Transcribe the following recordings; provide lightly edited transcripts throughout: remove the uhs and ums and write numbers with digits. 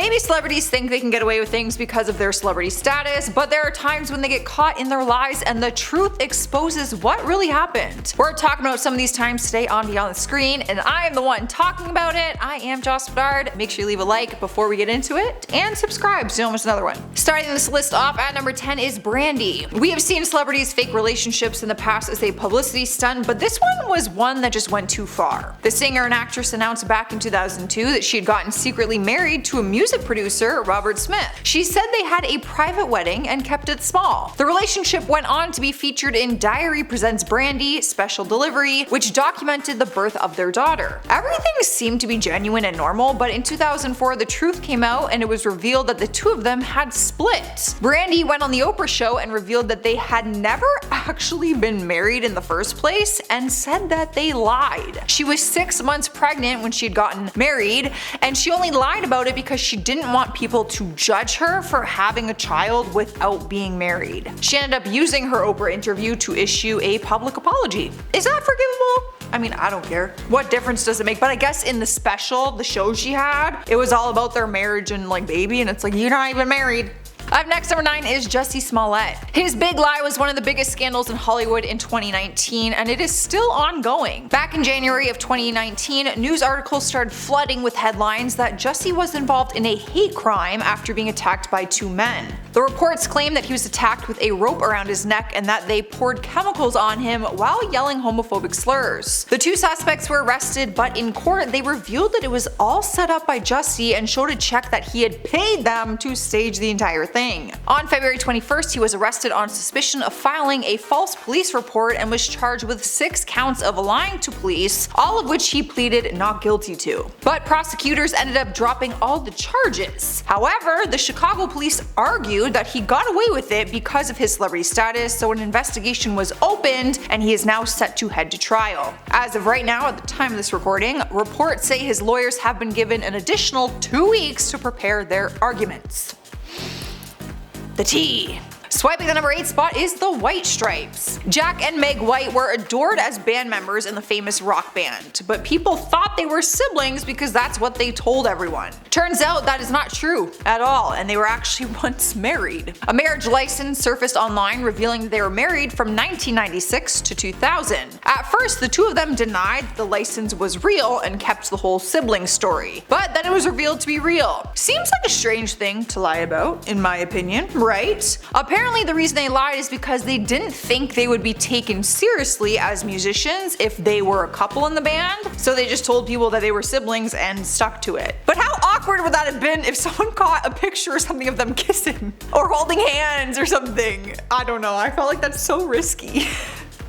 Maybe celebrities think they can get away with things because of their celebrity status, but there are times when they get caught in their lies and the truth exposes what really happened. We're talking about some of these times today on Beyond the Screen, and I am the one talking about it. I am Joss Bedard. Make sure you leave a like before we get into it, and subscribe so you don't miss another one. Starting this list off at number 10 is Brandy. We have seen celebrities fake relationships in the past as a publicity stunt, but this one was one that just went too far. The singer and actress announced back in 2002 that she had gotten secretly married to a music producer, Robert Smith. She said they had a private wedding and kept it small. The relationship went on to be featured in Diary Presents Brandy, Special Delivery, which documented the birth of their daughter. Everything seemed to be genuine and normal, but in 2004 the truth came out and it was revealed that the two of them had split. Brandy went on the Oprah show and revealed that they had never actually been married in the first place and said that they lied. She was 6 months pregnant when she had gotten married, and she only lied about it because she didn't want people to judge her for having a child without being married. She ended up using her Oprah interview to issue a public apology. Is that forgivable? I mean, I don't care. What difference does it make? But I guess in the special, the show she had, it was all about their marriage and like baby, and it's like, you're not even married. Up next, number 9 is Jussie Smollett. His big lie was one of the biggest scandals in Hollywood in 2019, and it is still ongoing. Back in January of 2019, news articles started flooding with headlines that Jussie was involved in a hate crime after being attacked by 2 men. The reports claim that he was attacked with a rope around his neck and that they poured chemicals on him while yelling homophobic slurs. The 2 suspects were arrested, but in court they revealed that it was all set up by Jussie and showed a check that he had paid them to stage the entire thing. On February 21st, he was arrested on suspicion of filing a false police report and was charged with 6 counts of lying to police, all of which he pleaded not guilty to. But prosecutors ended up dropping all the charges. However, the Chicago police argued that he got away with it because of his celebrity status, so an investigation was opened and he is now set to head to trial. As of right now, at the time of this recording, reports say his lawyers have been given an additional 2 weeks to prepare their arguments. The tea. Swiping the number 8 spot is the White Stripes. Jack and Meg White were adored as band members in the famous rock band, but people thought they were siblings because that's what they told everyone. Turns out that is not true at all, and they were actually once married. A marriage license surfaced online revealing that they were married from 1996 to 2000. At first, the 2 of them denied the license was real and kept the whole sibling story, but then it was revealed to be real. Seems like a strange thing to lie about, in my opinion, right? Apparently the reason they lied is because they didn't think they would be taken seriously as musicians if they were a couple in the band, so they just told people that they were siblings and stuck to it. But how awkward would that have been if someone caught a picture or something of them kissing or holding hands or something? I don't know, I felt like that's so risky.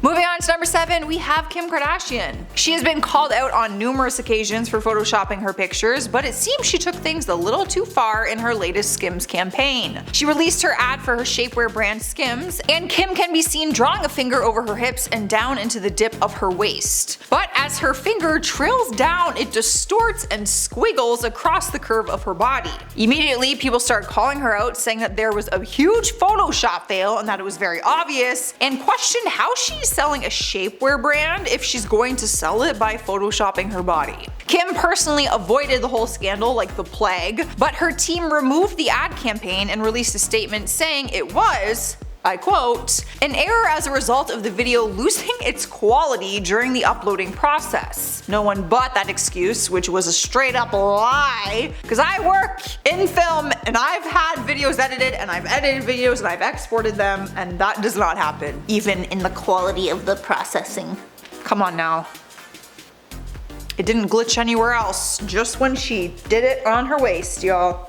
Moving on to number 7, we have Kim Kardashian. She has been called out on numerous occasions for photoshopping her pictures, but it seems she took things a little too far in her latest Skims campaign. She released her ad for her shapewear brand Skims, and Kim can be seen drawing a finger over her hips and down into the dip of her waist. But as her finger trails down, it distorts and squiggles across the curve of her body. Immediately, people start calling her out, saying that there was a huge Photoshop fail and that it was very obvious, and questioned how she's selling a shapewear brand if she's going to sell it by photoshopping her body. Kim personally avoided the whole scandal like the plague, but her team removed the ad campaign and released a statement saying it was, I quote, an error as a result of the video losing its quality during the uploading process. No one bought that excuse, which was a straight up lie, because I work in film and I've had videos edited and I've edited videos and I've exported them, and that does not happen, even in the quality of the processing. Come on now. It didn't glitch anywhere else, just when she did it on her waist, y'all.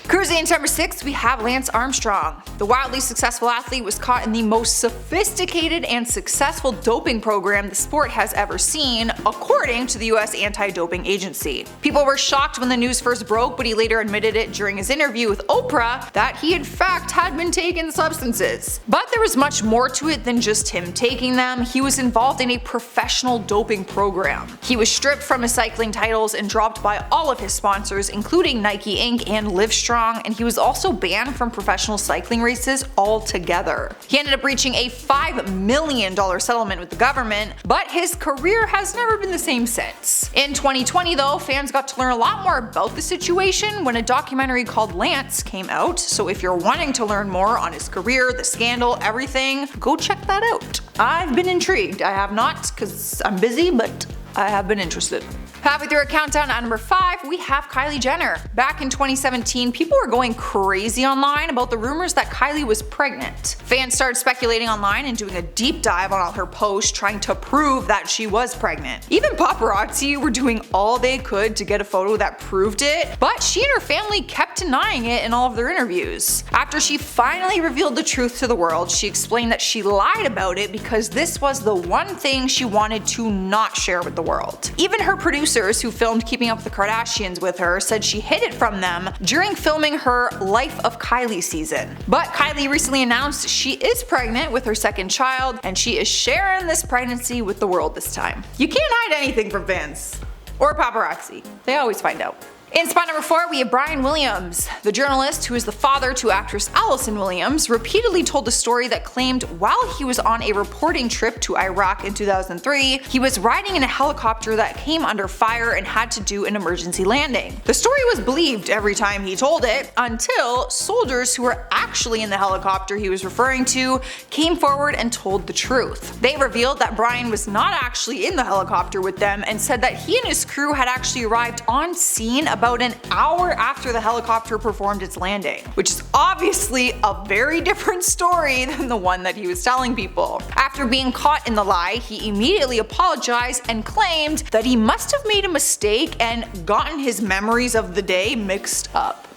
Cruising into number 6, we have Lance Armstrong. The wildly successful athlete was caught in the most sophisticated and successful doping program the sport has ever seen, according to the US Anti-Doping Agency. People were shocked when the news first broke, but he later admitted it during his interview with Oprah that he in fact had been taking substances. But there was much more to it than just him taking them. He was involved in a professional doping program. He was stripped from his cycling titles and dropped by all of his sponsors, including Nike Inc. and Livestrong, Armstrong, and he was also banned from professional cycling races altogether. He ended up reaching a $5 million settlement with the government, but his career has never been the same since. In 2020 though, fans got to learn a lot more about the situation when a documentary called Lance came out, so if you're wanting to learn more on his career, the scandal, everything, go check that out. I've been intrigued. I have not, because I'm busy, but I have been interested. Halfway through our countdown at number 5, we have Kylie Jenner. Back in 2017, people were going crazy online about the rumors that Kylie was pregnant. Fans started speculating online and doing a deep dive on all her posts trying to prove that she was pregnant. Even paparazzi were doing all they could to get a photo that proved it, but she and her family kept denying it in all of their interviews. After she finally revealed the truth to the world, she explained that she lied about it because this was the one thing she wanted to not share with the world. Even her producers who filmed Keeping Up with the Kardashians with her said she hid it from them during filming her Life of Kylie season. But Kylie recently announced she is pregnant with her second child, and she is sharing this pregnancy with the world this time. You can't hide anything from fans. Or paparazzi. They always find out. In spot number 4, we have Brian Williams. The journalist, who is the father to actress Allison Williams, repeatedly told a story that claimed while he was on a reporting trip to Iraq in 2003, he was riding in a helicopter that came under fire and had to do an emergency landing. The story was believed every time he told it, until soldiers who were actually in the helicopter he was referring to came forward and told the truth. They revealed that Brian was not actually in the helicopter with them and said that he and his crew had actually arrived on scene about an hour after the helicopter performed its landing, which is obviously a very different story than the one that he was telling people. After being caught in the lie, he immediately apologized and claimed that he must have made a mistake and gotten his memories of the day mixed up.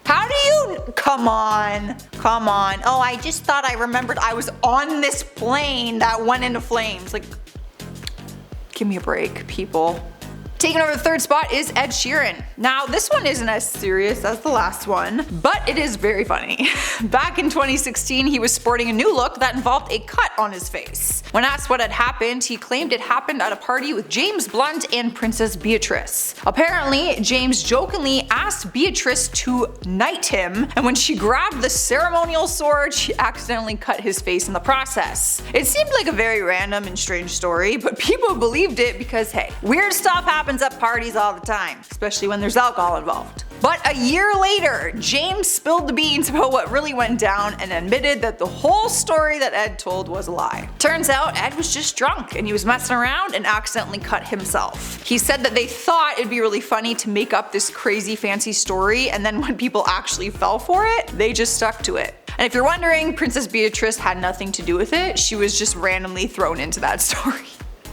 How do you? Come on. Oh, I just thought I remembered I was on this plane that went into flames. Like, give me a break, people. Taking over the third spot is Ed Sheeran. Now, this one isn't as serious as the last one, but it is very funny. Back in 2016, he was sporting a new look that involved a cut on his face. When asked what had happened, he claimed it happened at a party with James Blunt and Princess Beatrice. Apparently, James jokingly asked Beatrice to knight him, and when she grabbed the ceremonial sword, she accidentally cut his face in the process. It seemed like a very random and strange story, but people believed it because, hey, weird stuff happens at parties all the time, especially when there's alcohol involved. But a year later, James spilled the beans about what really went down and admitted that the whole story that Ed told was a lie. Turns out Ed was just drunk and he was messing around and accidentally cut himself. He said that they thought it'd be really funny to make up this crazy fancy story, and then when people actually fell for it, they just stuck to it. And if you're wondering, Princess Beatrice had nothing to do with it, she was just randomly thrown into that story.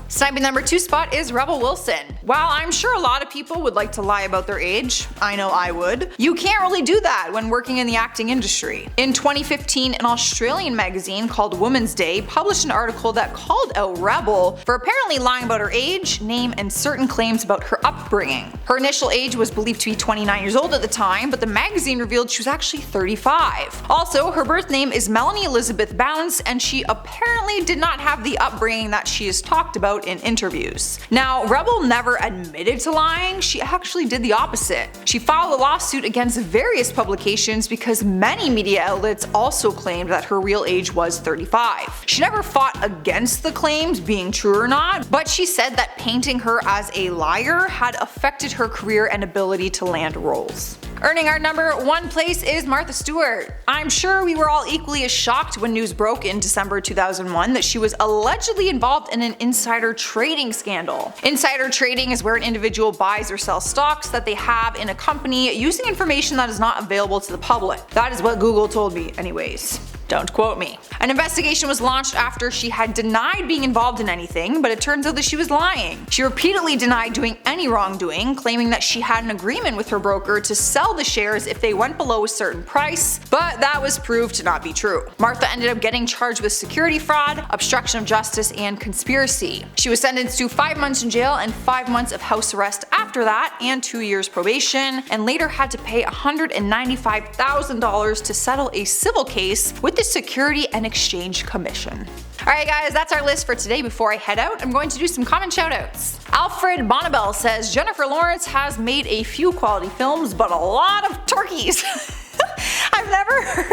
Sniping number 2 spot is Rebel Wilson. While I'm sure a lot of people would like to lie about their age, I know I would, you can't really do that when working in the acting industry. In 2015, an Australian magazine called Women's Day published an article that called out Rebel for apparently lying about her age, name, and certain claims about her upbringing. Her initial age was believed to be 29 years old at the time, but the magazine revealed she was actually 35. Also, her birth name is Melanie Elizabeth Bounds, and she apparently did not have the upbringing that she has talked about in interviews. Now, Rebel never admitted to lying, she actually did the opposite. She filed a lawsuit against various publications because many media outlets also claimed that her real age was 35. She never fought against the claims being true or not, but she said that painting her as a liar had affected her career and ability to land roles. Earning our number 1 place is Martha Stewart. I'm sure we were all equally as shocked when news broke in December 2001 that she was allegedly involved in an insider trading scandal. Insider trading is where an individual buys or sells stocks that they have in a company using information that is not available to the public. That is what Google told me anyways. Don't quote me. An investigation was launched after she had denied being involved in anything, but it turns out that she was lying. She repeatedly denied doing any wrongdoing, claiming that she had an agreement with her broker to sell the shares if they went below a certain price, but that was proved to not be true. Martha ended up getting charged with security fraud, obstruction of justice, and conspiracy. She was sentenced to 5 months in jail and 5 months of house arrest after that, and 2 years probation, and later had to pay $195,000 to settle a civil case with the Security and Exchange Commission. Alright guys, that's our list for today. Before I head out, I'm going to do some comment shoutouts. Alfred Bonnabelle says, Jennifer Lawrence has made a few quality films, but a lot of turkeys.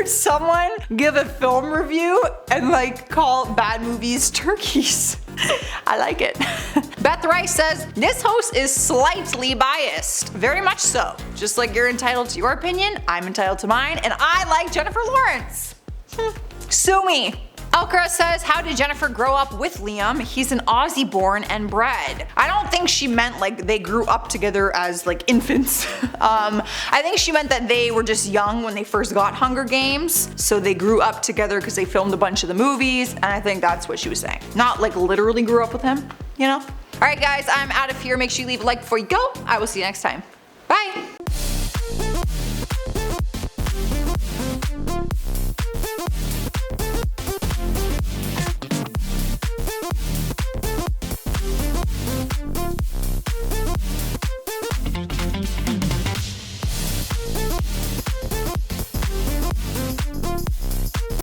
heard someone give a film review and like call bad movies turkeys. I like it. Beth Rice says, this host is slightly biased. Very much so. Just like you're entitled to your opinion, I'm entitled to mine, and I like Jennifer Lawrence. Sue me. Elkra says, how did Jennifer grow up with Liam? He's an Aussie born and bred. I don't think she meant like they grew up together as like infants. I think she meant that they were just young when they first got Hunger Games, so they grew up together because they filmed a bunch of the movies, and I think that's what she was saying. Not like literally grew up with him, you know? Alright guys, I'm out of here. Make sure you leave a like before you go. I will see you next time. Bye!